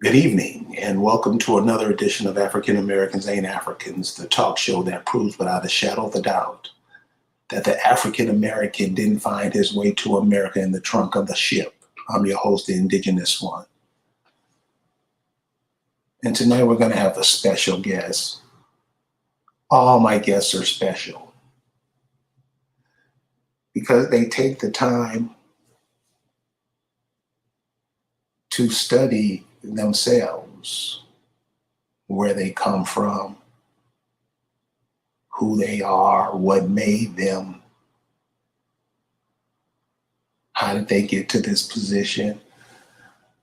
Good evening, and welcome to another edition of African Americans Ain't Africans, the talk show that proves without a shadow of a doubt that the African American didn't find his way to America in the trunk of the ship. I'm your host, the Indigenous One. And tonight we're going to have a special guest. All my guests are special because they take the time to study themselves, where they come from, who they are, what made them, how did they get to this position,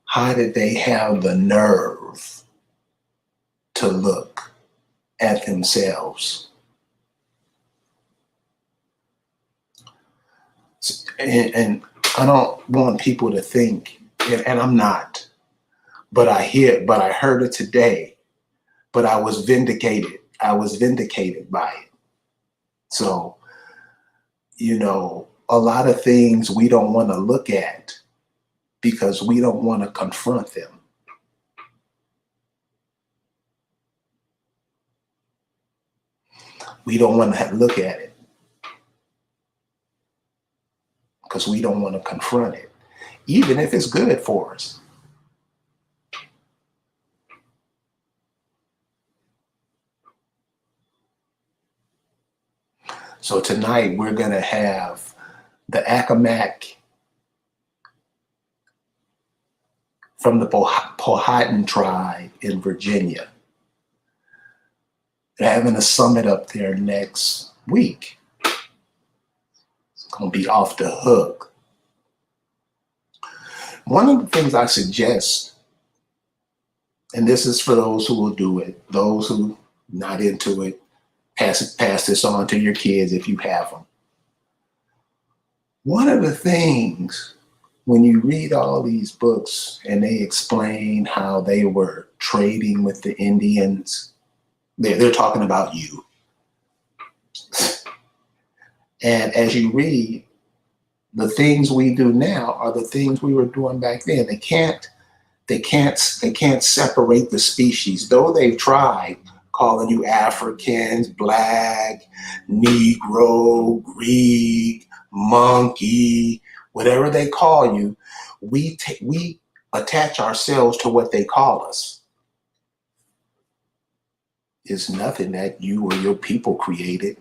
how did they have the nerve to look at themselves. And I don't want people to think, and I'm not, but I heard it today, but I was vindicated. I was vindicated by it. So, a lot of things we don't want to look at because we don't want to confront them. We don't want to look at it because we don't want to confront it, even if it's good for us. So tonight we're going to have the Accawmacke from the Powhatan tribe in Virginia. They're having a summit up there next week. It's going to be off the hook. One of the things I suggest, and this is for those who will do it, those who not into it, pass this on to your kids if you have them. One of the things when you read all these books and they explain how they were trading with the Indians, they're talking about you. And as you read, the things we do now are the things we were doing back then. They can't separate the species, though they've tried calling you Africans, Black, Negro, Greek, monkey, whatever they call you. We attach ourselves to what they call us. It's nothing that you or your people created.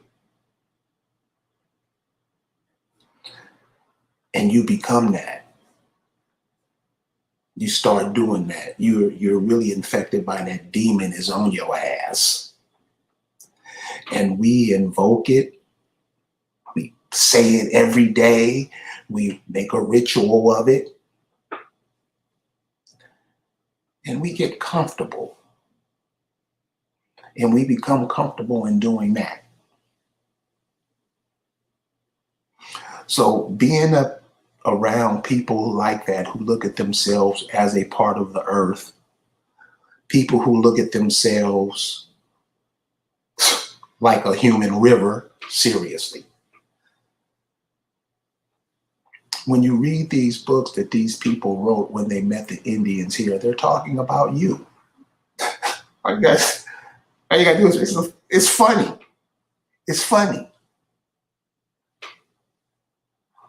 And you become that. You start doing that. You're really infected by that demon is on your ass. And we invoke it. We say it every day. We make a ritual of it. And we get comfortable. And we become comfortable in doing that. So being around people like that who look at themselves as a part of the earth, people who look at themselves like a human river, seriously. When you read these books that these people wrote when they met the Indians here, they're talking about you. All you gotta do is, it's funny. It's funny.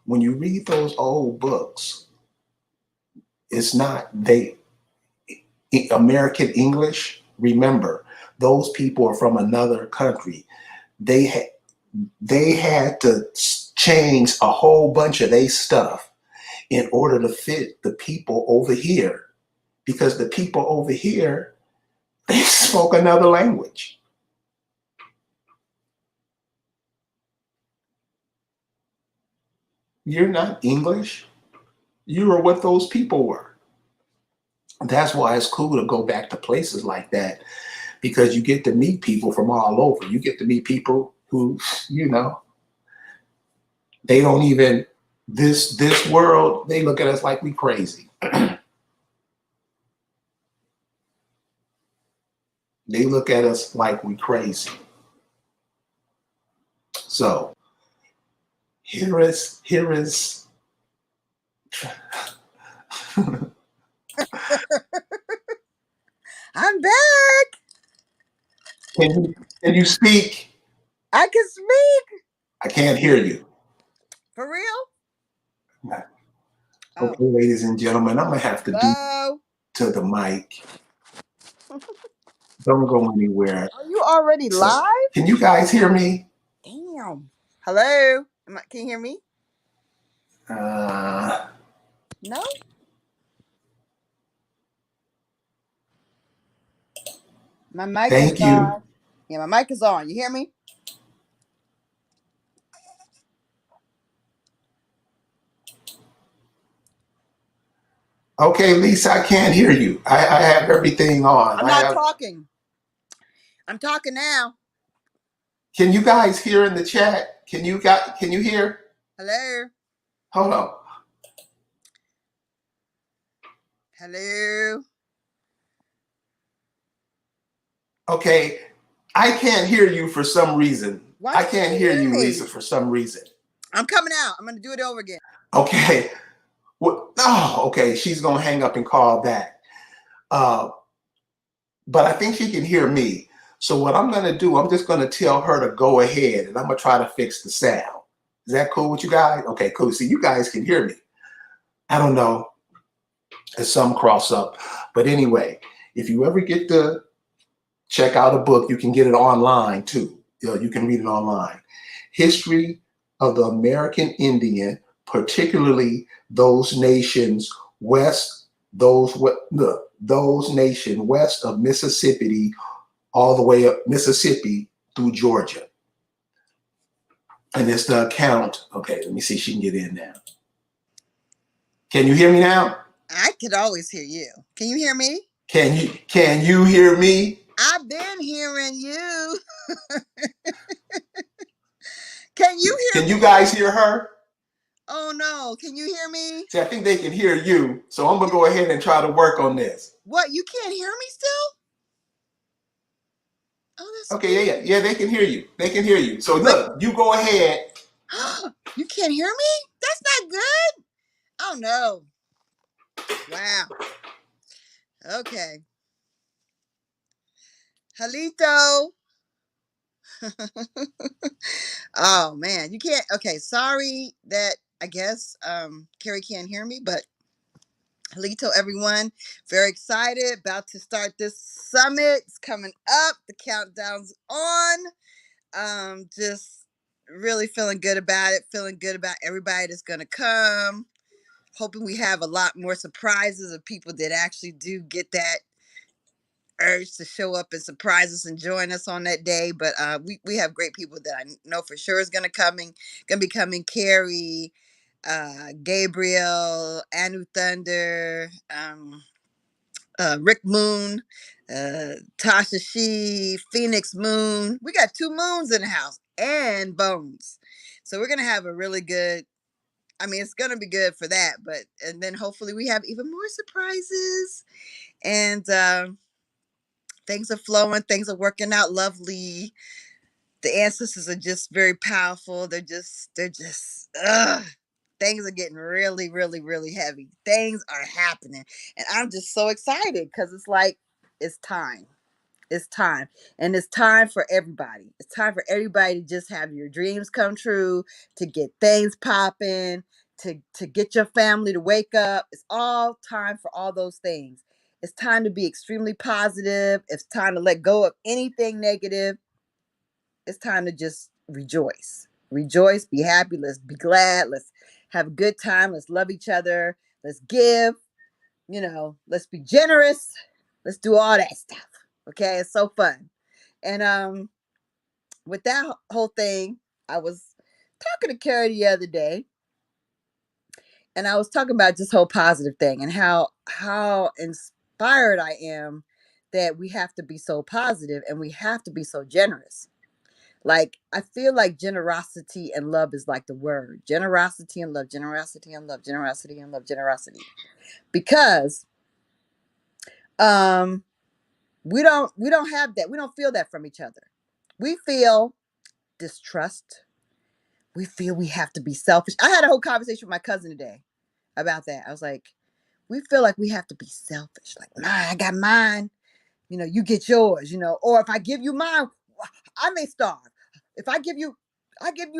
When you read those old books, it's not American English. Remember, those people are from another country. They had to change a whole bunch of their stuff in order to fit the people over here, because the people over here, they spoke another language. You're not English. You are what those people were. That's why it's cool to go back to places like that, because you get to meet people from all over. You get to meet people who, they don't even, this world, they look at us like we crazy. They look at us like we crazy. So here is Can you speak? I can speak. I can't hear you. For real? Okay, Oh. ladies and gentlemen, I'm gonna have to do Hello? to the mic. Don't go anywhere. Are you already So, live? can you guys hear me? Damn. Hello? Can you hear me? Uh, No? My mic is Thank you. on. Yeah, my mic is on. You hear me? Okay, Lisa, I can't hear you. I have everything on. I'm I not have. talking. I'm talking now. Can you guys hear in the chat? Can you hear? Hello? Hold on. Hello? Okay, I can't hear you for some reason. Why I can't can't you hear hear you, me? Lisa, for some reason. I'm coming out. I'm going to do it over again. Okay. Oh, okay. She's gonna hang up and call back. Uh, but I think she can hear me. So what I'm gonna do, I'm just gonna tell her to go ahead, and I'm gonna try to fix the sound. Is that cool with you guys? Okay, cool. See, you guys can hear me. I don't know. There's some cross up, but anyway, if you ever get to check out a book, you can get it online too. You can read it online. History of the American Indian, particularly those nations west, those nation west of Mississippi, all the way up Mississippi through Georgia. And it's the account. Okay, let me see if she can get in now. Can you hear me now? I could always hear you. Can you hear me? Can you hear me? I've been hearing you. Can you hear Can you me? guys hear her? Oh no. Can you hear me? See, I think they can hear you. So I'm gonna go ahead and try to work on this. What? You can't hear me still? Oh, that's Okay, weird. yeah, they can hear you. They can hear you. So Wait. look, you go ahead. You can't hear me? That's not good. Oh no. Wow. Okay. Halito. Oh man, you can't. Okay, sorry that I guess Carrie can't hear me, but Halito, everyone, very excited about to start this summit. It's coming up. The countdown's on. Just really feeling good about it. Feeling good about everybody that's gonna come. Hoping we have a lot more surprises of people that actually do get that urge to show up and surprise us and join us on that day. But we have great people that I know for sure is gonna be coming. Carrie, Gabriel, Anu Thunder, Rick Moon, Tasha She, Phoenix Moon. We got two moons in the house and Bones. So we're gonna have a really good. I mean, it's gonna be good for that, but and then hopefully we have even more surprises and things are flowing, things are working out lovely. The ancestors are just very powerful. They're just things are getting really, really, really heavy. Things are happening. And I'm just so excited because it's like it's time. It's time. And it's time for everybody. It's time for everybody to just have your dreams come true, to get things popping, to get your family to wake up. It's all time for all those things. It's time to be extremely positive. It's time to let go of anything negative. It's time to just rejoice. Rejoice, be happy, let's be glad, let's have a good time, let's love each other, let's give, let's be generous, let's do all that stuff. Okay, it's so fun. And with that whole thing, I was talking to Carrie the other day, and I was talking about this whole positive thing and how inspired I am that we have to be so positive and we have to be so generous. Like, I feel like generosity and love is like the word. Generosity and love, generosity and love, generosity and love, generosity. Because um we don't have that. We don't feel that from each other. We feel distrust. We feel we have to be selfish. I had a whole conversation with my cousin today about that. I was like, we feel like we have to be selfish. Like, nah, I got mine. you get yours, or if I give you mine, I may starve. If I give you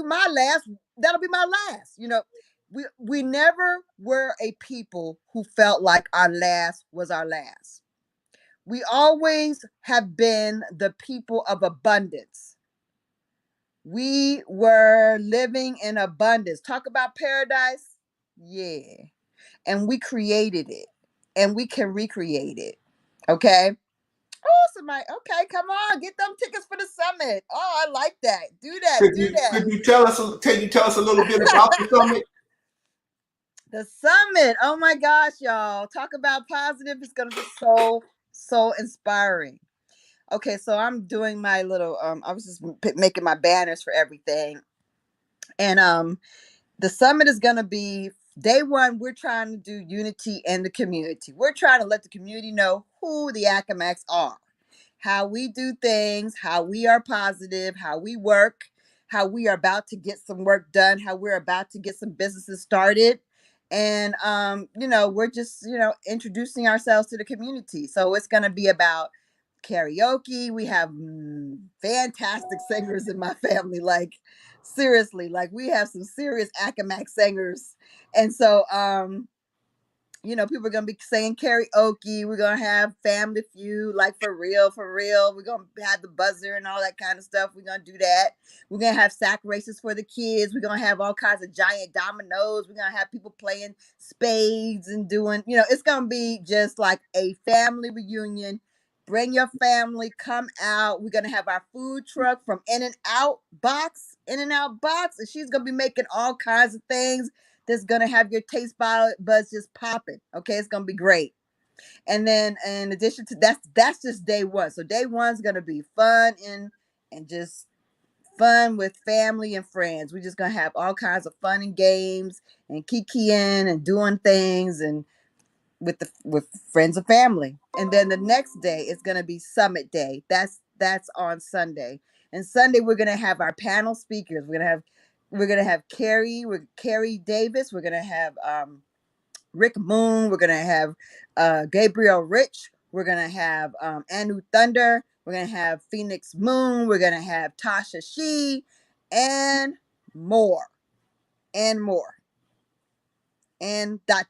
my last, that'll be my last. We never were a people who felt like our last was our last. We always have been the people of abundance. We were living in abundance. Talk about paradise. Yeah. And we created it, and we can recreate it. Okay. Oh, somebody. Okay, come on, get them tickets for the summit. Oh, I like that. Do that. Could Do you that. could you tell us a little bit about the summit? The summit. Oh my gosh, y'all. Talk about positive. It's gonna be so inspiring. Okay, so I'm doing my little I was just making my banners for everything. And the summit is gonna be day one. We're trying to do unity in the community. We're trying to let the community know who the Accawmackes are, how we do things, how we are positive, how we work, how we are about to get some work done, how we're about to get some businesses started. And we're just, introducing ourselves to the community. So it's going to be about karaoke. We have fantastic singers in my family, like seriously, like we have some serious Accawmack singers. And so people are gonna be saying karaoke. We're gonna have Family Feud, like for real, for real. We're gonna have the buzzer and all that kind of stuff. We're gonna do that. We're gonna have sack races for the kids. We're gonna have all kinds of giant dominoes. We're gonna have people playing spades and doing, it's gonna be just like a family reunion. Bring your family, come out. We're gonna have our food truck from In and Out Box, and she's gonna be making all kinds of things that's gonna have your taste buds just popping. Okay, it's gonna be great. And then in addition to that's just day one. So day one's gonna be fun and just fun with family and friends. We're just gonna have all kinds of fun and games and kikiing and doing things and with friends and family. And then the next day is gonna be summit day. That's on Sunday. And Sunday we're gonna have our panel speakers. We're gonna have Carrie Davis. We're gonna have Rick Moon. We're gonna have Gabriel Rich. We're gonna have Anu Thunder. We're gonna have Phoenix Moon. We're gonna have Tasha She, and more, and more, and dot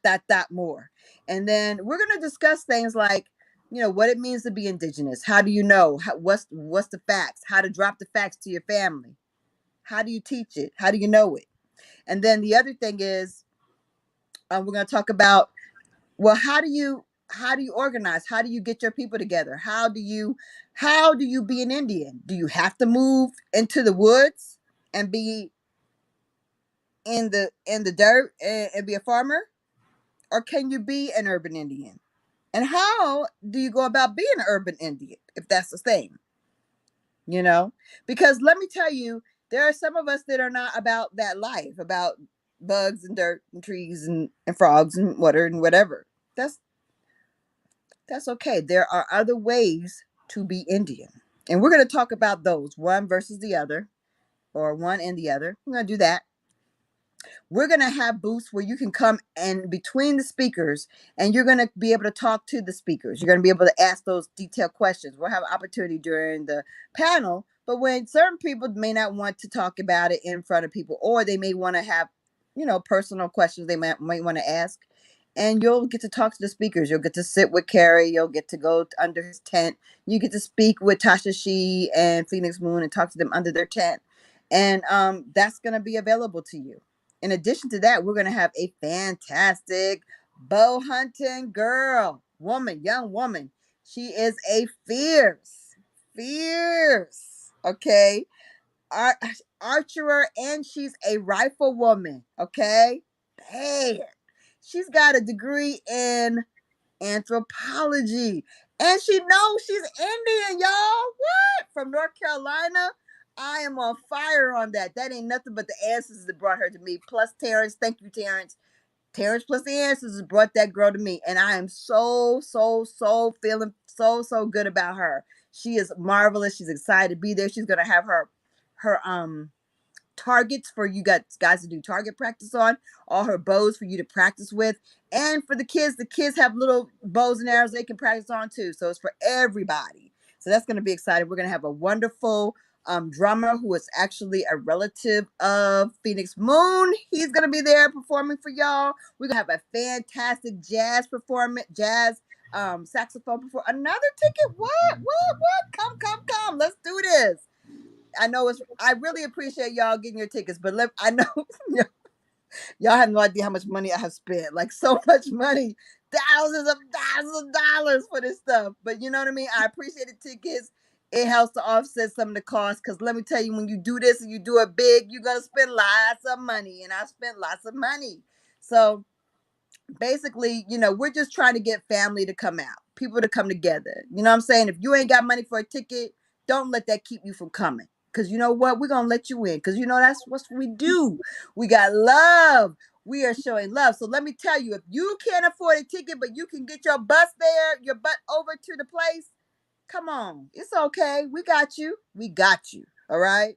more. And then we're gonna discuss things like, what it means to be indigenous. How do you know? What's the facts? How to drop the facts to your family? How do you teach it? How do you know it? And then the other thing is, we're going to talk about, well, how do you organize? How do you get your people together? How do you be an Indian? Do you have to move into the woods and be in the dirt and be a farmer, or can you be an urban Indian? And how do you go about being an urban Indian if that's the thing? Because let me tell you, there are some of us that are not about that life, about bugs and dirt and trees and frogs and water and whatever. That's okay. There are other ways to be Indian, and we're going to talk about those, one versus the other, or one and the other. We're going to do that. We're going to have booths where you can come and between the speakers, and you're going to be able to talk to the speakers. You're going to be able to ask those detailed questions. We'll have an opportunity during the panel, but when certain people may not want to talk about it in front of people, or they may want to have, personal questions they might want to ask, and you'll get to talk to the speakers. You'll get to sit with Carrie. You'll get to go under his tent. You get to speak with Tasha She and Phoenix Moon and talk to them under their tent. And that's going to be available to you. In addition to that, we're going to have a fantastic bow hunting young woman. She is a fierce, okay, archer, and she's a rifle woman, okay? Bad. She's got a degree in anthropology, and she knows she's Indian, y'all. What? From North Carolina. I am on fire on that. That ain't nothing but the answers that brought her to me. Plus Terrence. Thank you, Terrence. Terrence plus the answers has brought that girl to me. And I am so feeling so good about her. She is marvelous. She's excited to be there. She's gonna have her targets for you guys to do target practice on, all her bows for you to practice with. And for the kids have little bows and arrows they can practice on too. So it's for everybody. So that's going to be exciting. We're going to have a wonderful drummer who is actually a relative of Phoenix Moon. He's going to be there performing for y'all. We're going to have a fantastic jazz performance, saxophone performance. Another ticket? What? Come. Let's do this. I really appreciate y'all getting your tickets, but I know y'all have no idea how much money I have spent. Like, so much money, thousands of dollars for this stuff. But you know what I mean? I appreciate the tickets. It helps to offset some of the costs. Because let me tell you, when you do this and you do it big, you're going to spend lots of money. And I spent lots of money. So basically, we're just trying to get family to come out, people to come together. You know what I'm saying? If you ain't got money for a ticket, don't let that keep you from coming. Because you know what? We're going to let you in. Because that's what we do. We got love. We are showing love. So let me tell you, if you can't afford a ticket, but you can get your butt over to the place, come on. It's okay. We got you. All right?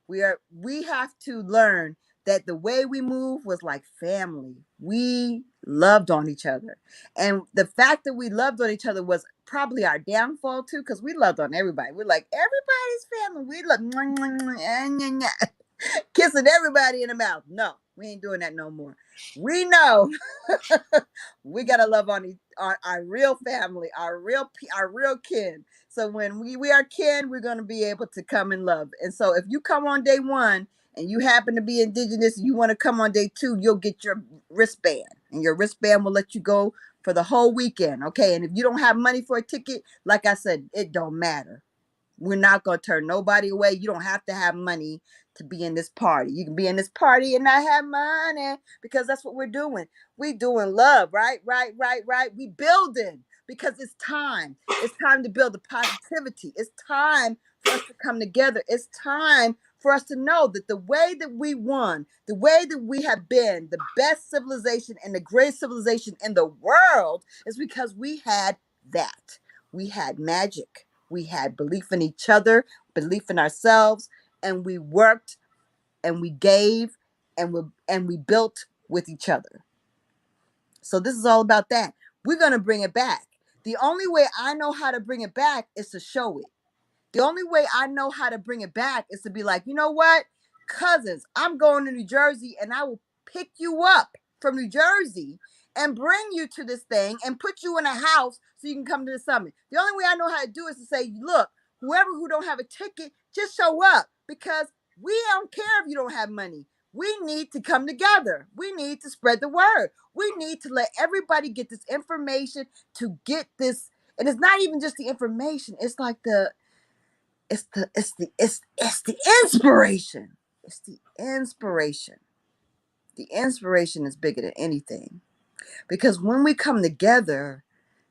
We have to learn that the way we move was like family. We loved on each other. And the fact that we loved on each other was probably our downfall too, because we loved on everybody. We're like, everybody's family. We love kissing everybody in the mouth. No, we ain't doing that no more. We know we gotta love on our real family, our real kin. So when we are kin, we're gonna be able to come and love. And so if you come on day 1 and you happen to be indigenous, and you want to come on day 2, you'll get your wristband, and your wristband will let you go for the whole weekend. Okay, and if you don't have money for a ticket, like I said, it don't matter. We're not going to turn nobody away. You don't have to have money to be in this party. You can be in this party and not have money, because that's what we're doing. We doing love, right? We building, because it's time. It's time to build the positivity. It's time for us to come together. It's time for us to know that the way that we won, the way that we have been the best civilization and the greatest civilization in the world, is because we had that. We had magic. We had belief in each other, belief in ourselves, and we worked and we gave and we built with each other. So this is all about that. We're going to bring it back. The only way I know how to bring it back is to show it. The only way I know how to bring it back is to be like, you know what, cousins, I'm going to New Jersey, and I will pick you up from New Jersey and bring you to this thing and put you in a house so you can come to the summit. The only way I know how to do is to say, look, who don't have a ticket, just show up, because we don't care if you don't have money. We need to come together. We need to spread the word. We need to let everybody get this information, to get this. And it's not even just the information. It's like it's the inspiration. It's the inspiration. The inspiration is bigger than anything. Because when we come together,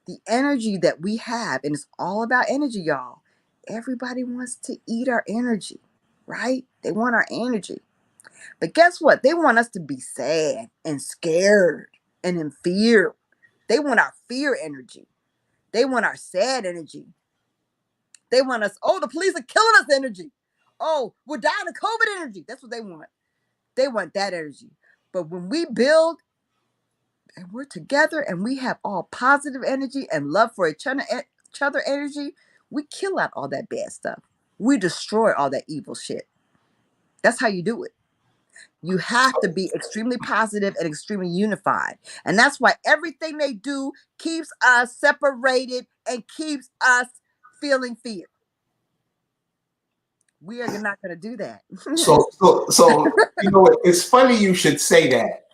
the energy that we have, and it's all about energy, y'all. Everybody wants to eat our energy, right? They want our energy. But guess what? They want us to be sad and scared and in fear. They want our fear energy. They want our sad energy. They want us, oh, the police are killing us energy. Oh, we're dying of COVID energy. That's what they want. They want that energy. But when we build and we're together and we have all positive energy and love for each other energy, we kill out all that bad stuff. We destroy all that evil shit. That's how you do it. You have to be extremely positive and extremely unified. And that's why everything they do keeps us separated and keeps us feeling fear. We are not going to do that. So it's funny you should say that,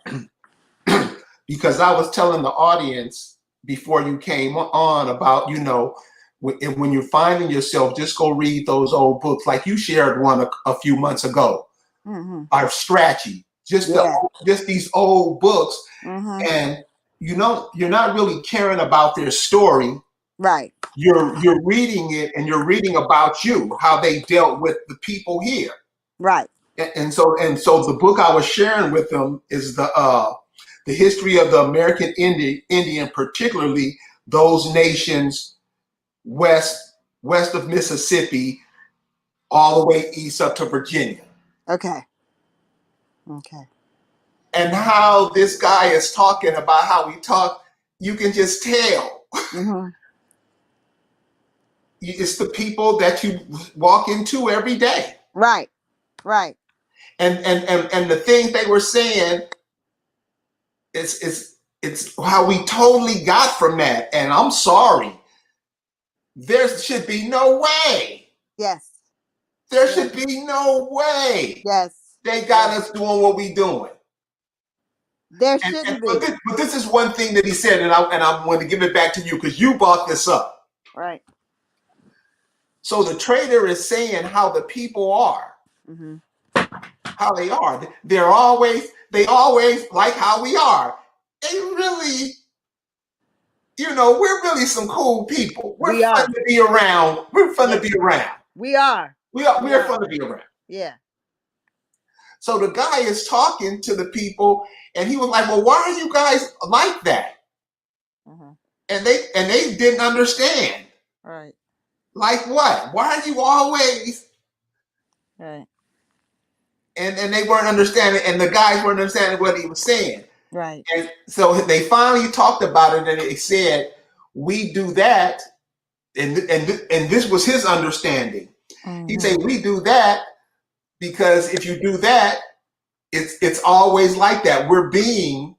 because I was telling the audience before you came on about, when you're finding yourself, just go read those old books. Like you shared one a few months ago, Our Strategy, just these old books. And you're not really caring about their story. Right. You're reading it, and you're reading about how they dealt with the people here. Right. And so the book I was sharing with them is the history of the American Indian, particularly those nations west of Mississippi, all the way east up to Virginia. Okay. Okay. And how this guy is talking about how we talk, you can just tell. Mm-hmm. It's the people that you walk into every day. Right. Right. And the things they were saying, it's how we totally got from that. And I'm sorry. There should be no way. Yes. There Yes. should be no way Yes. they got Yes. us doing what we doing. There And shouldn't be. but this is one thing that he said, and I'm going to give it back to you because you brought this up. Right. So the trader is saying how the people are, Mm-hmm. how they are. They always like how we are. They really, we're really some cool people. We're We fun are. to be around. We're fun to Yes. be around. We are. We're fun to be around. Yeah. So the guy is talking to the people, and he was like, "Well, why are you guys like that?" Mm-hmm. And they didn't understand. Right. Like what? Why are you always? Right. And they weren't understanding, and the guys weren't understanding what he was saying. Right. And so they finally talked about it, and they said, "We do that," and this was his understanding. Mm-hmm. He said, "We do that because if you do that, it's always like that. We're being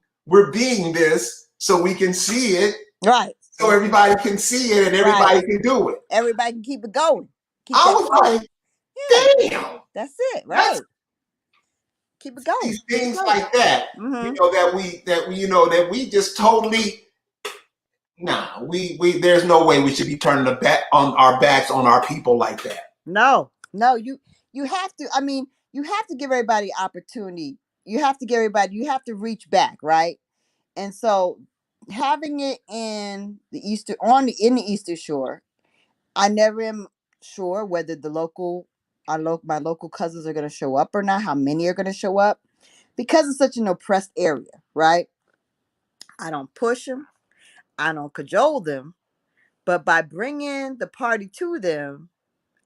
this so we can see it, Right. so everybody can see it, and everybody can do it." Everybody can keep it going. Keep I that was going. like, Yeah. "Damn, That's it. Right. Keep it going. these Keep it things going. like that, Mm-hmm. that we just totally." Nah, we there's no way we should be turning the back on our backs on our people like that. No. You have to. I mean, you have to give everybody opportunity. You have to give everybody. You have to reach back, right? And so, having it in the Eastern Shore, I never am sure whether my local cousins are going to show up or not. How many are going to show up? Because it's such an oppressed area, right? I don't push them. I don't cajole them. But by bringing the party to them,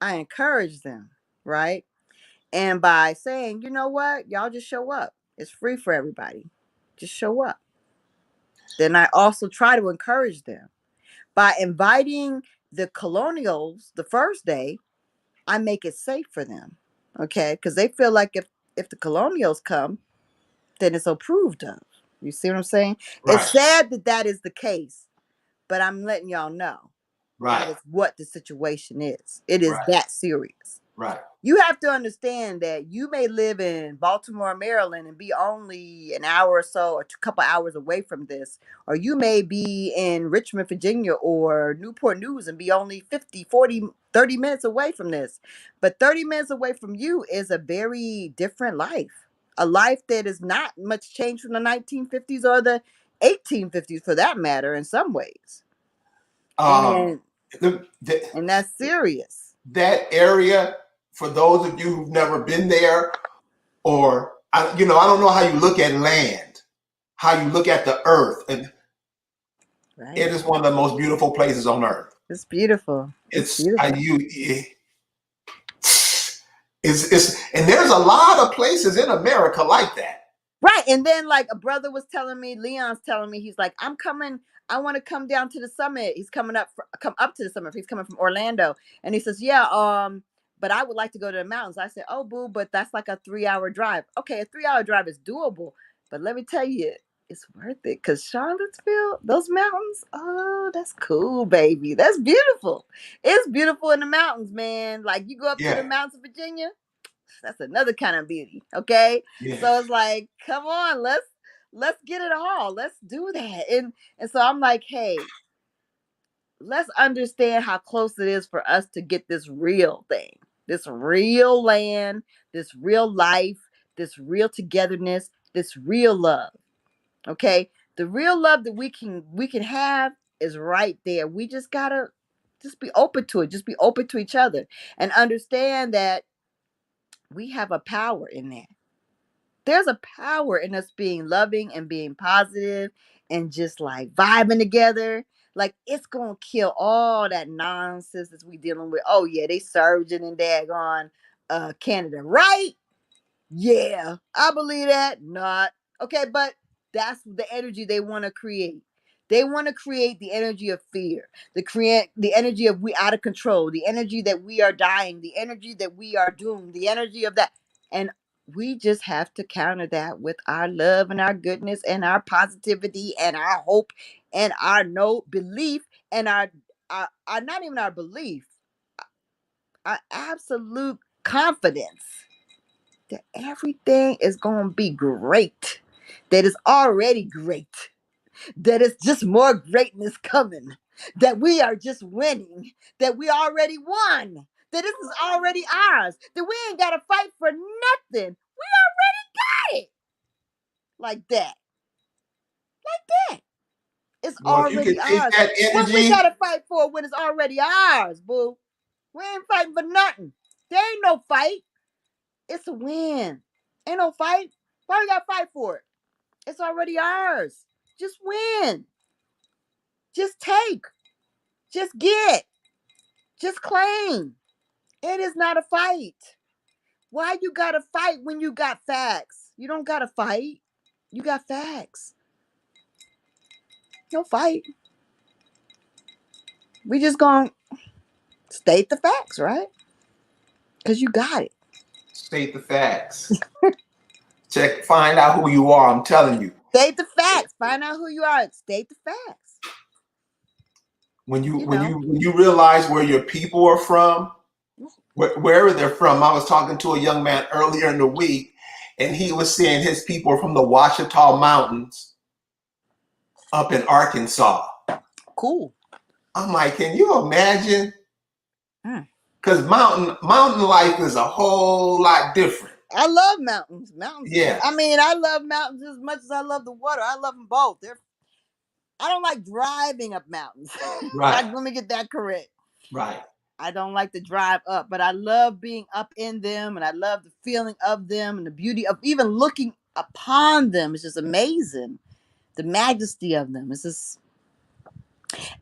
I encourage them, right? And by saying, you know what, y'all just show up. It's free for everybody. Just show up. Then I also try to encourage them by inviting the colonials the first day. I make it safe for them, okay? Because they feel like if the colonials come, then it's approved of. You see what I'm saying? Right, It's sad that that is the case, but I'm letting y'all know that right, is what the situation is. It is right, that serious. right, You have to understand that you may live in Baltimore, Maryland, and be only an hour or so, or a couple hours away from this. Or you may be in Richmond, Virginia, or Newport News and be only 50, 40, 30 minutes away from this. But 30 minutes away from you is a very different life. A life that is not much changed from the 1950s or the 1850s, for that matter, in some ways. um, And the, the, and that's serious. that area, for those of you who've never been there, or I don't know how you look at land, how you look at the earth, and Right. it is one of the most beautiful places on earth. It's beautiful. It's Beautiful. and there's a lot of places in America like that. Right. And then like a brother was telling me, Leon's telling me, he's like, I'm coming, I want to come down to the summit. He's come up to the summit. He's coming from Orlando. And he says, yeah, but I would like to go to the mountains. I said, oh boo, but that's like a 3-hour drive. Okay, a 3-hour drive is doable. But let me tell you, it's worth it. Cause Charlottesville, those mountains, oh, that's cool, baby. That's beautiful. It's beautiful in the mountains, man. Like you go up to the Yeah, mountains of Virginia. That's another kind of beauty. Okay. yeah, So it's like, come on, let's get it all. Let's do that. And so I'm like, hey, let's understand how close it is for us to get this real thing, this real land, this real life, this real togetherness, this real love. Okay. The real love that we can have is right there. We just gotta just be open to it. Just be open to each other and understand that we have a power in that. There's a power in us being loving and being positive and just like vibing together. Like it's gonna kill all that nonsense that we dealing with. Oh yeah, they surging in daggone Canada, right? Yeah, I believe that. Not okay, but that's the energy they want to create. They want to create the energy of fear, the energy of we out of control, the energy that we are dying, the energy that we are doomed, the energy of that. And we just have to counter that with our love and our goodness and our positivity and our hope and our no belief and our not even our belief, our absolute confidence that everything is going to be great, that it's already great, that it's just more greatness coming, that we are just winning, that we already won, that this is already ours, that we ain't got to fight for nothing. We already got it. Like that. Like that. It's Well, if you already could take ours. that What we energy, got to fight for when it's already ours, boo? We ain't fighting for nothing. There ain't no fight. It's a win. Ain't no fight. Why we got to fight for it? It's already ours. Just win. Just take. Just get. Just claim. It is not a fight. Why you gotta fight when you got facts? You don't gotta fight. You got facts. No fight. We just gonna state the facts, right? Because you got it. state the facts. Find out who you are. I'm telling you. State the facts. Find out who you are. State the facts. When you You when know. you when you realize where your people are from, wherever they're from. I was talking to a young man earlier in the week, and he was saying his people are from the Ouachita Mountains up in Arkansas. Cool. I'm like, can you imagine? Mm. Because mountain life is a whole lot different. I love mountains. Mountains. Yeah, I mean, I love mountains as much as I love the water. I love them both. I don't like driving up mountains. right, Let me get that correct. right. I don't like to drive up, but I love being up in them and I love the feeling of them and the beauty of even looking upon them. It's just amazing. The majesty of them. It's just,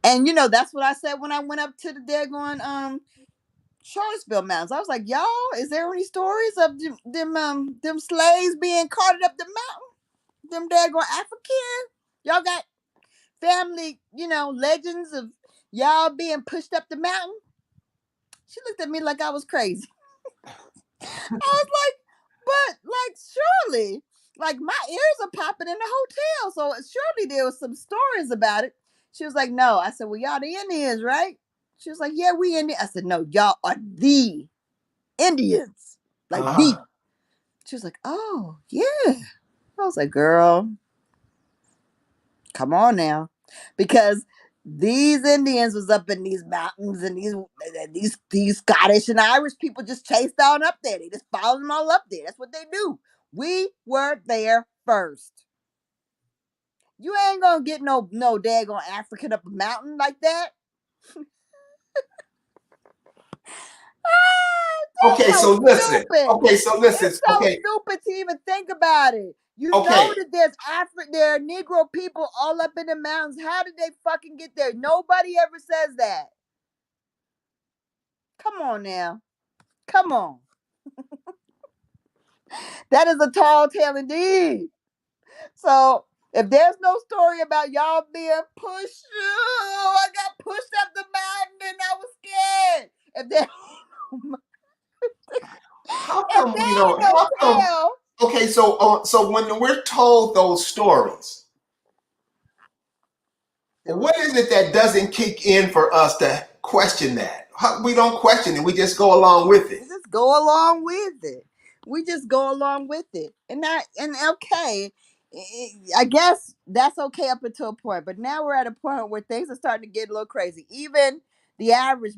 and that's what I said when I went up to the daggone Charlottesville Mountains. I was like, y'all, is there any stories of them slaves being carted up the mountain? Them daggone African? Y'all got family, legends of y'all being pushed up the mountain? She looked at me like I was crazy. I was like, but like surely, like my ears are popping in the hotel. So surely there was some stories about it. She was like, no. I said, well, y'all the Indians, right? She was like, yeah, we Indians. I said, no, y'all are the Indians. Like the. Uh-huh. She was like, oh, yeah. I was like, girl, come on now. Because these Indians was up in these mountains and these Scottish and Irish people just chased on up there. They just followed them all up there. That's what they do. We were there first. You ain't gonna get no daggone African up a mountain like that. Okay, So so listen. stupid. Okay, so listen. It's so Okay, stupid to even think about it. You know okay. that there are Negro people all up in the mountains. How did they fucking get there? Nobody ever says that. Come on now. Come on. That is a tall tale indeed. So if there's no story about y'all being pushed, I got pushed up the mountain and I was scared. If there, How if come we there ain't don't? no How come? tale, Okay, so when we're told those stories, what is it that doesn't kick in for us to question that? We don't question it. We just go along with it. we just go along with it. We just go along with it, and okay. I guess that's okay up until a point, but now we're at a point where things are starting to get a little crazy. Even the average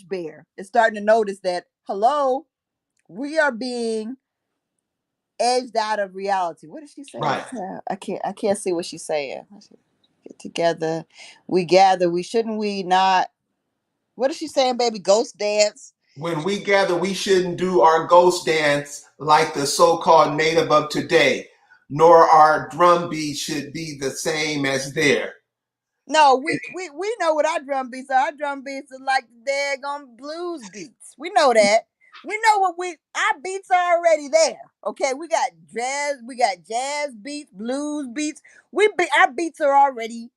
bear is starting to notice that. Hello, we are being edged out of reality. What did she say? Right. I can't see what she's saying. Get together. We gather. We shouldn't we not. What is she saying, baby? Ghost dance. When we gather, we shouldn't do our ghost dance like the so-called native of today, nor our drum beat should be the same as their. No, we know what our drum beats are. Our drum beats are like the daggone blues beats. We know that. We know what our beats are already there. Okay, we got jazz beats, blues beats. Our beats are already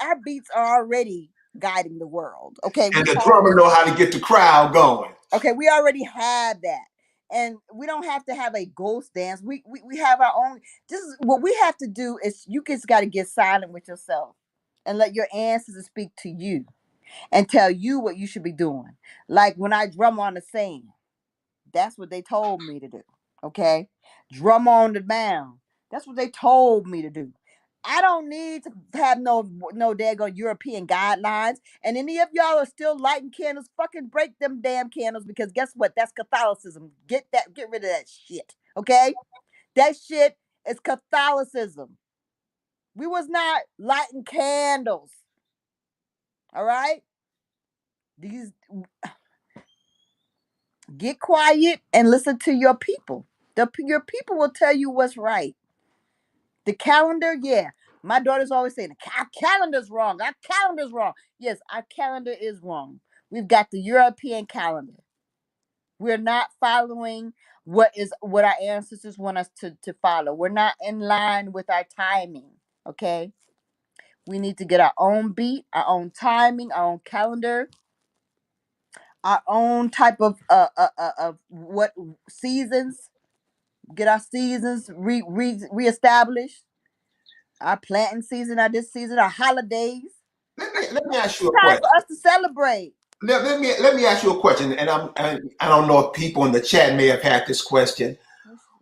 our beats are already guiding the world. Okay, And the drummer know how to get the crowd going. Okay, we already have that. And we don't have to have a ghost dance. We have our own. This is what we have to do is you just got to get silent with yourself and let your ancestors speak to you and tell you what you should be doing. Like when I drum on the sand, that's what they told me to do. Okay? Drum on the mound. That's what they told me to do. I don't need to have no daggone European guidelines. And any of y'all are still lighting candles, fucking break them damn candles because guess what? That's Catholicism. Get rid of that shit. Okay? That shit is Catholicism. We was not lighting candles. All right? These Get quiet and listen to your people. Your people will tell you what's right. The calendar, yeah. My daughter's always saying, our calendar's wrong. Our calendar's wrong. Yes, our calendar is wrong. We've got the European calendar. We're not following what our ancestors want us to follow. We're not in line with our timing. Okay? We need to get our own beat, our own timing, our own calendar, our own type of what seasons. Get our seasons reestablished. Our planting season, our this season, our holidays. Let me ask you a Time question. for us to celebrate. Let me ask you a question, and I don't know if people in the chat may have had this question.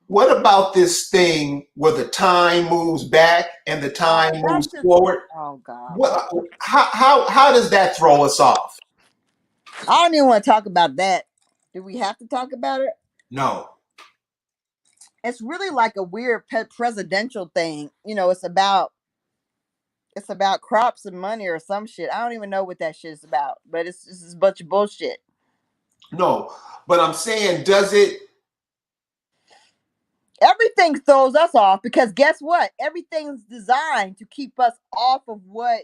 What about this thing where the time moves back and the time moves forward? Oh God! What? How does that throw us off? I don't even want to talk about that. Do we have to talk about it? No. It's really like a weird presidential thing. It's about crops and money or some shit. I don't even know what that shit is about, but it's just a bunch of bullshit. No, but I'm saying, does it? Everything throws us off because guess what? Everything's designed to keep us off of what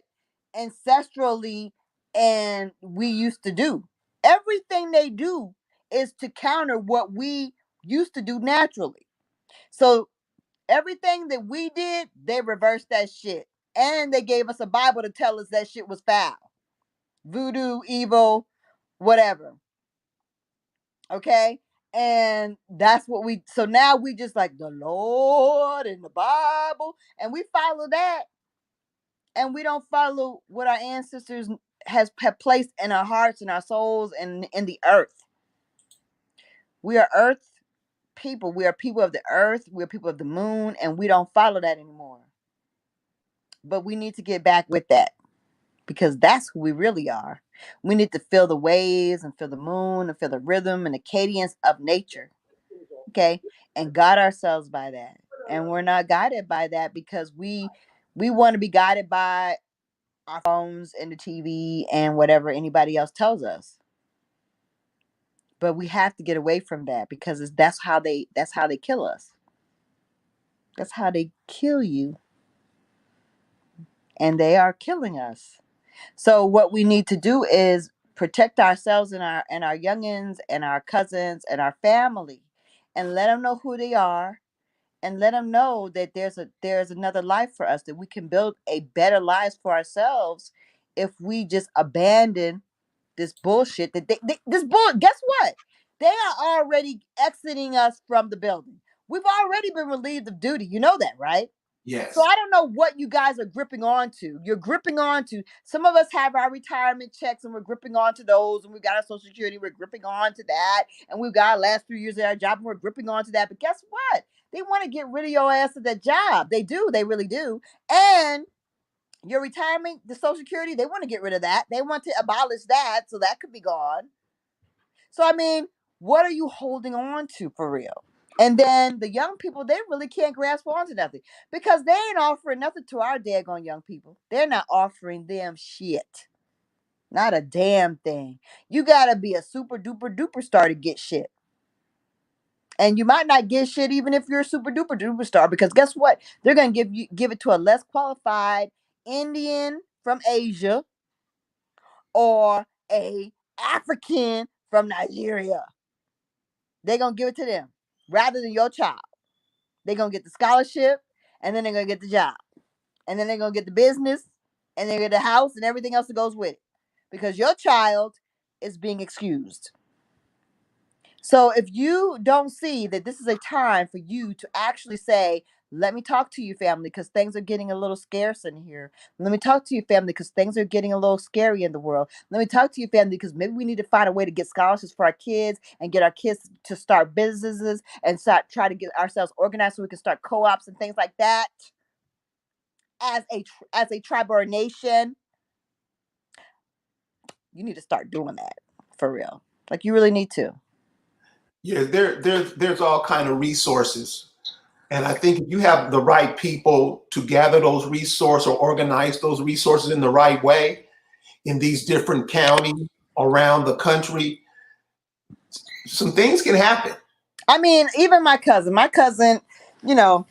ancestrally and we used to do. Everything they do is to counter what we used to do naturally. So everything that we did, they reversed that shit. And they gave us a Bible to tell us that shit was foul. Voodoo, evil, whatever. Okay? And that's what so now we just like the Lord and the Bible, and we follow that, and we don't follow what our ancestors have placed in our hearts and our souls and in the earth. We are earth people. We are people of the earth. We are people of the moon, and we don't follow that anymore. But we need to get back with that because that's who we really are. We need to feel the waves and feel the moon and feel the rhythm and the cadence of nature. Okay, and guide ourselves by that, and we're not guided by that because we want to be guided by our phones and the TV and whatever anybody else tells us, but we have to get away from that because that's how they kill us. That's how they kill you, and they are killing us. So what we need to do is protect ourselves and our youngins and our cousins and our family, and let them know who they are, and let them know that there's another life for us, that we can build a better lives for ourselves if we just abandon this bullshit that guess what, they are already exiting us from the building. We've already been relieved of duty, you know that, right? So Yes. I don't know what you guys are gripping onto. You're gripping onto. Some of us have our retirement checks and we're gripping onto those, and we've got our Social Security, we're gripping onto that, and we've got our last 3 years of our job and we're gripping onto that. But guess what? They want to get rid of your ass at that job. They do, they really do. And your retirement, the Social Security, they want to get rid of that. They want to abolish that so that could be gone. So I mean, what are you holding on to for real? And then the young people, they really can't grasp onto nothing because they ain't offering nothing to our daggone young people. They're not offering them shit. Not a damn thing. You gotta be a super duper duper star to get shit. And you might not get shit even if you're a super duper duper star, because guess what? They're gonna give it to a less qualified Indian from Asia or a African from Nigeria. They're going to give it to them rather than your child. They're going to get the scholarship, and then they're going to get the job. And then they're going to get the business, and they're going to get the house and everything else that goes with it. Because your child is being excused. So if you don't see that this is a time for you to actually say, let me talk to you, family, because things are getting a little scarce in here. Let me talk to you, family, because things are getting a little scary in the world. Let me talk to you, family, because maybe we need to find a way to get scholarships for our kids and get our kids to start businesses and try to get ourselves organized so we can start co-ops and things like that. As a tribe or a nation, you need to start doing that for real. Like you really need to. Yeah, there's all kind of resources. And I think if you have the right people to gather those resources or organize those resources in the right way in these different counties around the country, some things can happen. I mean, even my cousin, you know,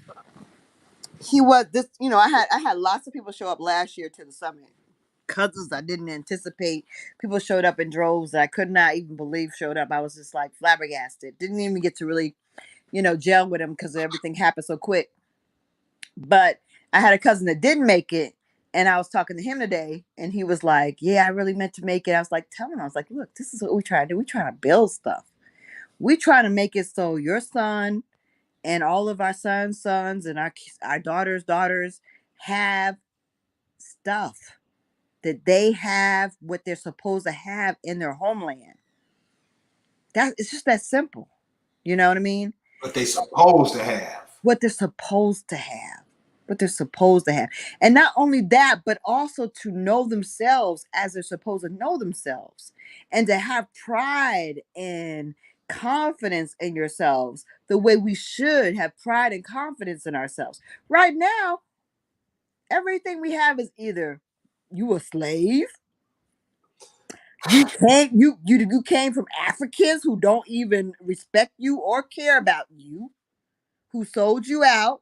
he was this, you know, I had lots of people show up last year to the summit. Cousins I didn't anticipate. People showed up in droves that I could not even believe showed up. I was just like flabbergasted. Didn't even get to really, gel with him because everything happened so quick. But I had a cousin that didn't make it. And I was talking to him today, and he was like, yeah, I really meant to make it. I was like, tell him, I was like, look, this is what we try to do. We trying to build stuff. We trying to make it so your son and all of our sons and our daughters have stuff that they have what they're supposed to have in their homeland. That it's just that simple. You know what I mean? What they supposed to have. What they're supposed to have. What they're supposed to have. And not only that, but also to know themselves as they're supposed to know themselves. And to have pride and confidence in yourselves the way we should have pride and confidence in ourselves. Right now, everything we have is either you a slave, you came from Africans who don't even respect you or care about you, who sold you out.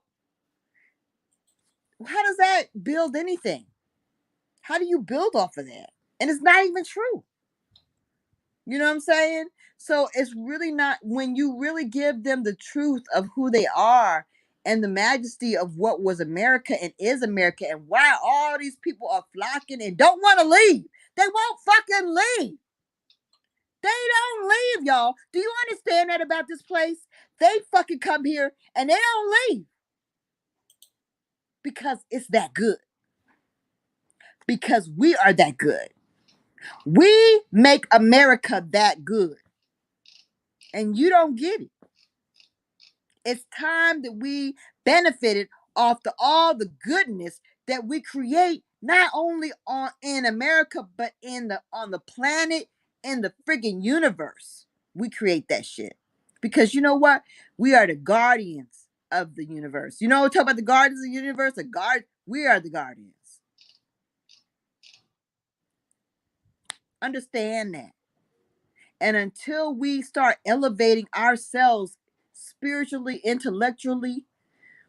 How does that build anything? How do you build off of that? And it's not even true. You know what I'm saying? So it's really not, when you really give them the truth of who they are and the majesty of what was America and is America and why all these people are flocking and don't want to leave. They won't fucking leave. They don't leave, y'all. Do you understand that about this place? They fucking come here and they don't leave because it's that good. Because we are that good. We make America that good. And you don't get it. It's time that we benefited off all the goodness that we create, not only in America, but on the planet, in the friggin' universe. We create that shit. Because you know what? We are the guardians of the universe. You know, we talk about the guardians of the universe, we are the guardians. Understand that. And until we start elevating ourselves spiritually, intellectually,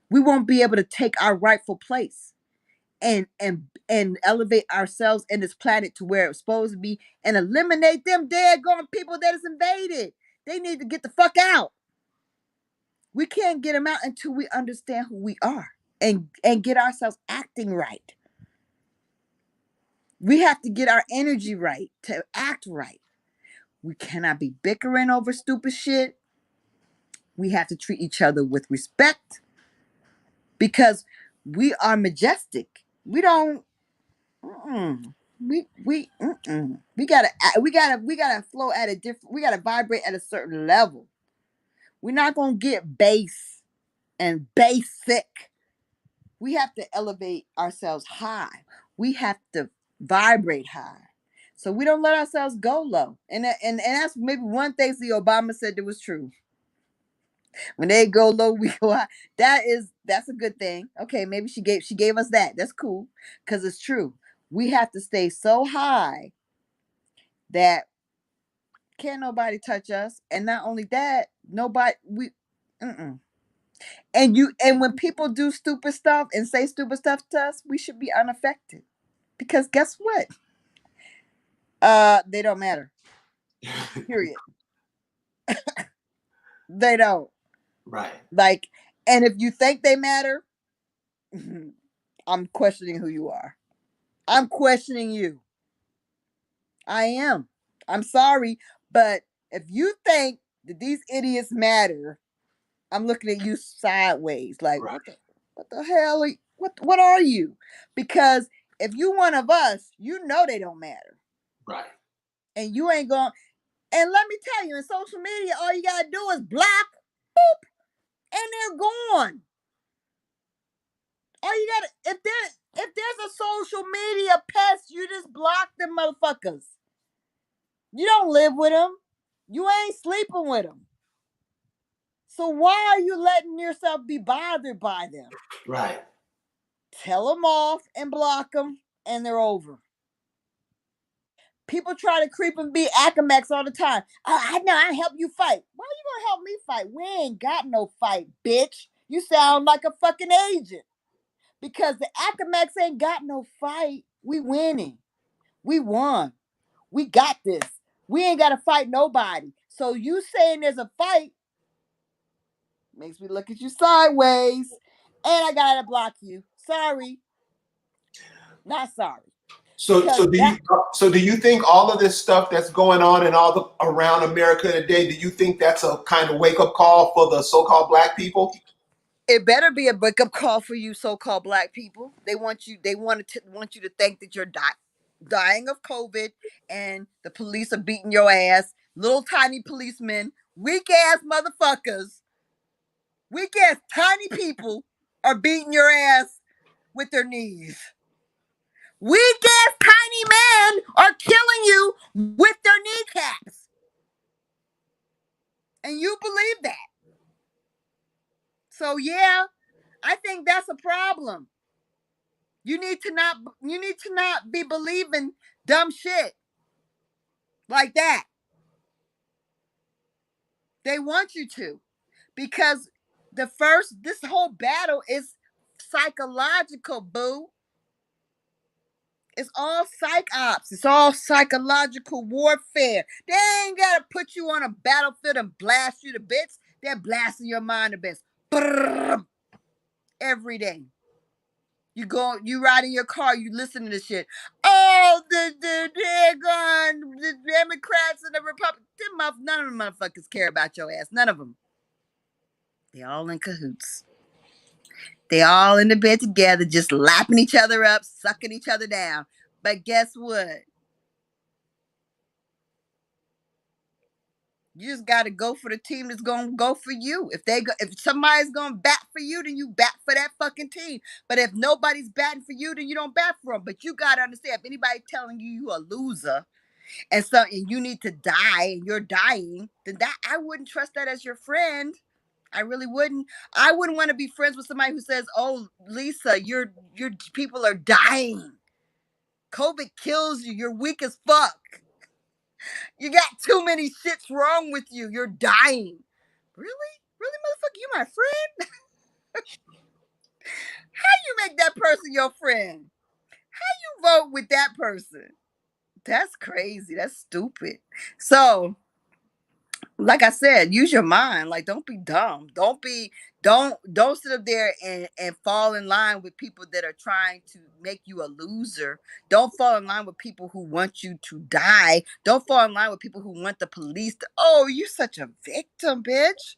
we won't be able to take our rightful place and elevate ourselves in this planet to where it's supposed to be and eliminate them dead gone people that is invaded. They need to get the fuck out. We can't get them out until we understand who we are and get ourselves acting right. We have to get our energy right to act right. We cannot be bickering over stupid shit. We have to treat each other with respect because we are majestic. We don't. We gotta flow at a different. We gotta vibrate at a certain level. We're not gonna get base and basic. We have to elevate ourselves high. We have to vibrate high. So we don't let ourselves go low. And that's maybe one thing the Obama said that was true. When they go low, we go high. That's a good thing. Okay, maybe she gave us that. That's cool. Because it's true. We have to stay so high that can't nobody touch us. And not only that, mm-mm. And when people do stupid stuff and say stupid stuff to us, we should be unaffected. Because guess what? They don't matter. Period. They don't. Right. Like, and if you think they matter, I'm questioning who you are. I'm questioning you. I am. I'm sorry, but if you think that these idiots matter, I'm looking at you sideways, like Right. what the hell? What are you? Because if you one of us, you know they don't matter, Right. and you ain't going. And let me tell you, in social media, all you gotta do is block, and they're gone. All you gotta if there's a social media pest, you just block them motherfuckers. You don't live with them. You ain't sleeping with them. So why are you letting yourself be bothered by them? Right. Tell them off and block them, and they're over. People try to creep and be Accawmacks all the time. Oh, I know, I help you fight. Why you gonna help me fight? We ain't got no fight, bitch. You sound like a fucking agent. Because the Accawmacks ain't got no fight. We winning. We won. We got this. We ain't gotta fight nobody. So you saying there's a fight makes me look at you sideways. And I gotta block you. Sorry. Not sorry. So, Because that do you think all of this stuff that's going on and all the around America today, do you think that's a kind of wake up call for the so-called black people? it better be a wake up call for you, so-called black people. They want you. They want you to think that you're dying of COVID, and the police are beating your ass. Little tiny policemen, weak ass motherfuckers, weak ass tiny people are beating your ass with their knees. Weak ass tiny men are killing you with their kneecaps, and you believe that. So yeah, I think that's a problem. You need to not be believing dumb shit like that. They want you to, because this whole battle is psychological, boo. It's all psych ops. It's all psychological warfare. They ain't gotta put you on a battlefield and blast you to bits. They're blasting your mind to bits. Brrr, every day. You ride in your car, you listen to this shit. Oh, they're gone. The Democrats and the Republicans, none of them motherfuckers care about your ass. None of them. They all in cahoots. They all in the bed together, just lapping each other up, sucking each other down. But guess what? You just got to go for the team that's gonna go for you. If somebody's gonna bat for you, then you bat for that fucking team. But if nobody's batting for you, then you don't bat for them. But you gotta understand, if anybody telling you a loser and you need to die and you're dying, then that I wouldn't trust that as your friend. I really wouldn't. I wouldn't want to be friends with somebody who says, "Oh, Lisa, your people are dying. COVID kills you. You're weak as fuck. You got too many shits wrong with you. You're dying." Really? Really, motherfucker? You my friend? How you make that person your friend? You vote with that person? That's crazy. That's stupid. So, like I said, use your mind. Like, don't be dumb. Don't sit up there and fall in line with people that are trying to make you a loser. Don't fall in line with people who want you to die. Don't fall in line with people who want the police to, oh, you such a victim, bitch.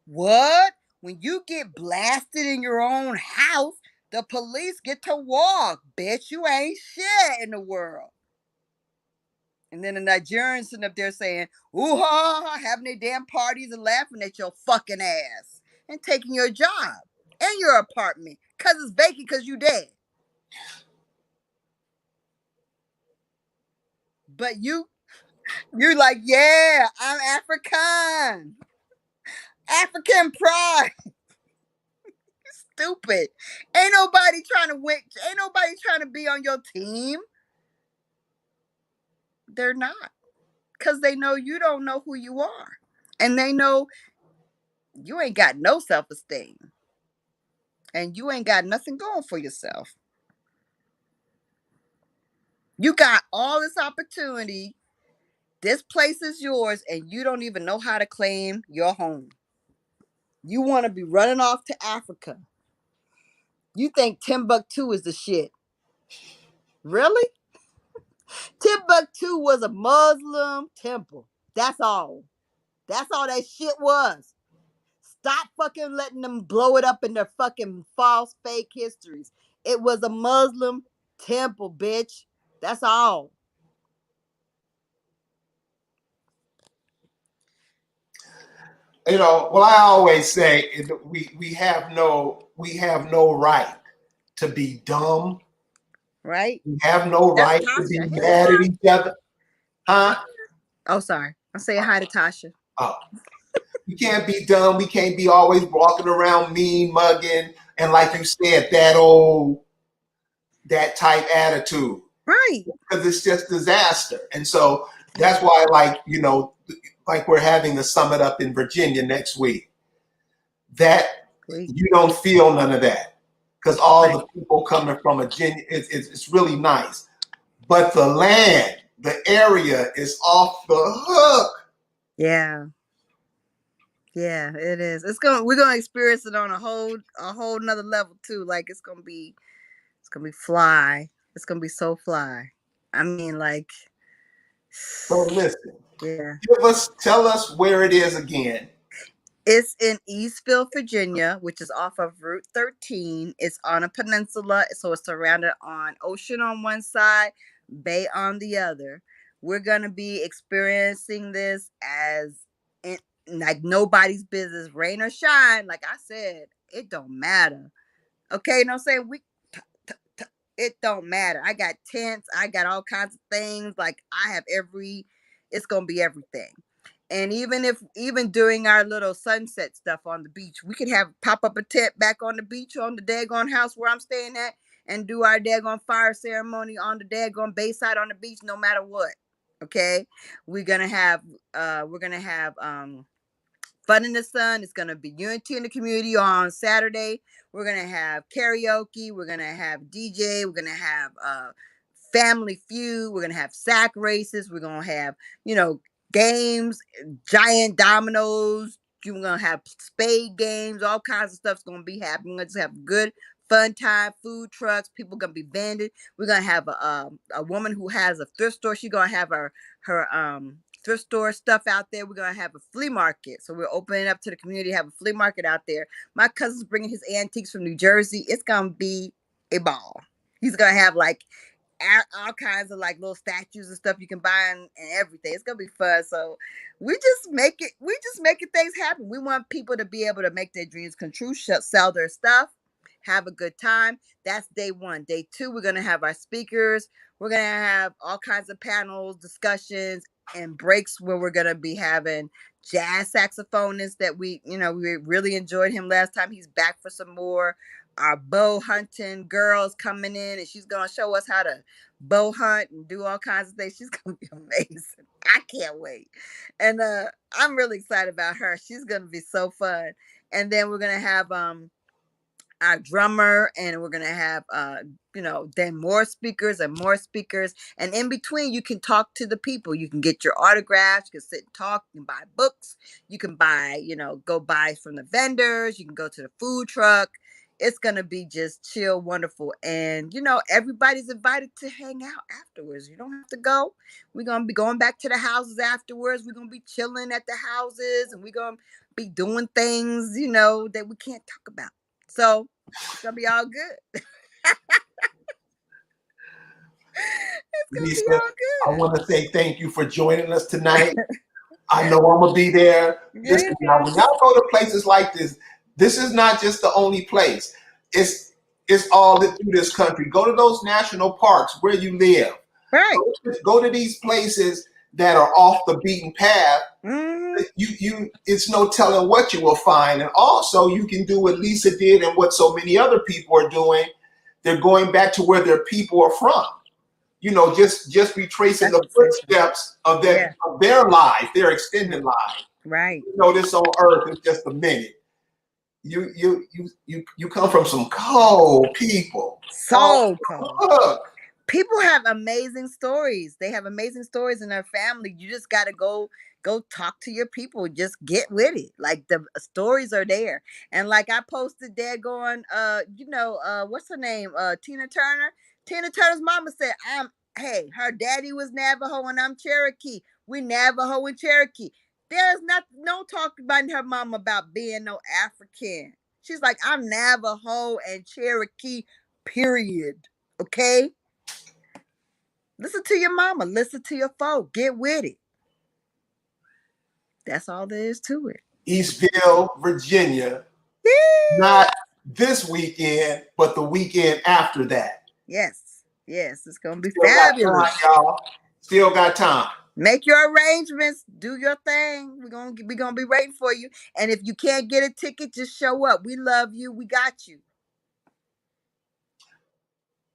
What? When you get blasted in your own house, the police get to walk, bitch. You ain't shit in the world. And then the Nigerians sitting up there saying, ooh ha, ha, having their damn parties and laughing at your fucking ass and taking your job and your apartment because it's vacant because you dead. But you're like, yeah, I'm African. African pride. Stupid. Ain't nobody trying to win. Ain't nobody trying to be on your team. They're not. Because they know you don't know who you are. And they know you ain't got no self-esteem. And you ain't got nothing going for yourself. You got all this opportunity. This place is yours, and you don't even know how to claim your home. You want to be running off to Africa. You think Timbuktu is the shit. Really? Timbuktu was a Muslim temple. That's all. That's all that shit was. Stop fucking letting them blow it up in their fucking false fake histories. It was a Muslim temple, bitch. That's all. You know, well, I always say we have no right to be dumb. Right? We have no That's right to be Tasha. Hey, mad at each other. Huh? oh, sorry. I'm saying hi to Tasha. Oh. We can't be dumb. We can't be always walking around mean, mugging, and like you said, that type attitude. Right. Because it's just disaster. And so that's why, like, you know, like we're having the summit up in Virginia next week. That you don't feel none of that. Because all the people coming from Virginia, it's really nice. But the land, the area is off the hook. Yeah. Yeah, it is. We're gonna experience it on a whole nother level too. Like it's gonna be fly. It's gonna be so fly. I mean, like, So listen, yeah. tell us where it is again. It's in Eastville, Virginia, which is off of Route 13. It's on a peninsula, so it's surrounded on ocean on one side, bay on the other. We're gonna be experiencing this as like nobody's business, rain or shine. Like I said, it don't matter. Okay, you know what I'm saying? It don't matter. I got tents, I got all kinds of things. Like I have it's gonna be everything. And even during our little sunset stuff on the beach, we could pop up a tent back on the beach on the daggone house where I'm staying at and do our daggone fire ceremony on the daggone bayside on the beach, no matter what. Okay. We're gonna have fun in the sun. It's gonna be unity in the community on Saturday. We're gonna have karaoke. We're gonna have DJ. We're gonna have family feud. We're gonna have sack races. We're gonna have games, giant dominoes. You're gonna have spade games. All kinds of stuff's gonna be happening. We're gonna just have good fun time. Food trucks. People gonna be vended. We're gonna have a woman who has a thrift store. She's gonna have her thrift store stuff out there. We're gonna have a flea market, so we're opening up to the community, have a flea market out there. My cousin's bringing his antiques from New Jersey. It's gonna be a ball. He's gonna have like all kinds of like little statues and stuff you can buy and everything. It's gonna be fun. So we just making things happen. We want people to be able to make their dreams come true, sell their stuff, have a good time. That's day one. Day two, we're gonna have our speakers. We're gonna have all kinds of panels, discussions, and breaks where we're gonna be having jazz saxophonist that we really enjoyed him last time. He's back for some more. Our bow hunting girls coming in, and she's gonna show us how to bow hunt and do all kinds of things. She's gonna be amazing. I can't wait. And I'm really excited about her. She's gonna be so fun. And then we're gonna have our drummer, and we're gonna have then more speakers and more speakers, and in between you can talk to the people. You can get your autographs, you can sit and talk, you can buy books, you can buy go buy from the vendors, you can go to the food truck. It's gonna be just chill, wonderful, and everybody's invited to hang out afterwards. You don't have to go. We're gonna be going back to the houses afterwards. We're gonna be chilling at the houses, and we're gonna be doing things that we can't talk about. So it's gonna be all good. It's gonna Lisa, be all good. I want to say thank you for joining us tonight. I know I'm gonna be there. Listen, now, when y'all go to places like this, this is not just the only place. It's all through this country. Go to those national parks where you live. Right. Go to these places that are off the beaten path. Mm-hmm. It's no telling what you will find. And also you can do what Lisa did and what so many other people are doing. They're going back to where their people are from. Just retracing the footsteps of their lives, their extended lives. Right. This on earth is just a minute. You come from some cold people. So cold. People have amazing stories. They have amazing stories in their family. You just got to go talk to your people. Just get with it. Like the stories are there. And like I posted there going, what's her name? Tina Turner. Tina Turner's mama said, hey, her daddy was Navajo and I'm Cherokee. We Navajo and Cherokee. There's no talk about her mama about being no African. She's like, I'm Navajo and Cherokee, period. Okay? Listen to your mama. Listen to your folk. Get with it. That's all there is to it. Eastville, Virginia. Not this weekend, but the weekend after that. Yes. It's going to be Still fabulous. got time, y'all. Still got time. Make your arrangements. Do your thing. We're gonna be waiting for you. And if you can't get a ticket, just show up. We love you. We got you.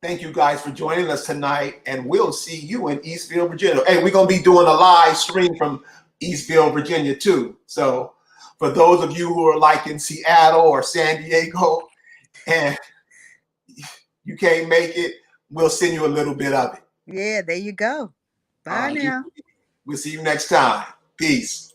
Thank you guys for joining us tonight, and we'll see you in Eastville, Virginia. Hey, we're going to be doing a live stream from Eastville, Virginia, too. So for those of you who are like in Seattle or San Diego and you can't make it, we'll send you a little bit of it. Yeah, there you go. Bye now. We'll see you next time. Peace.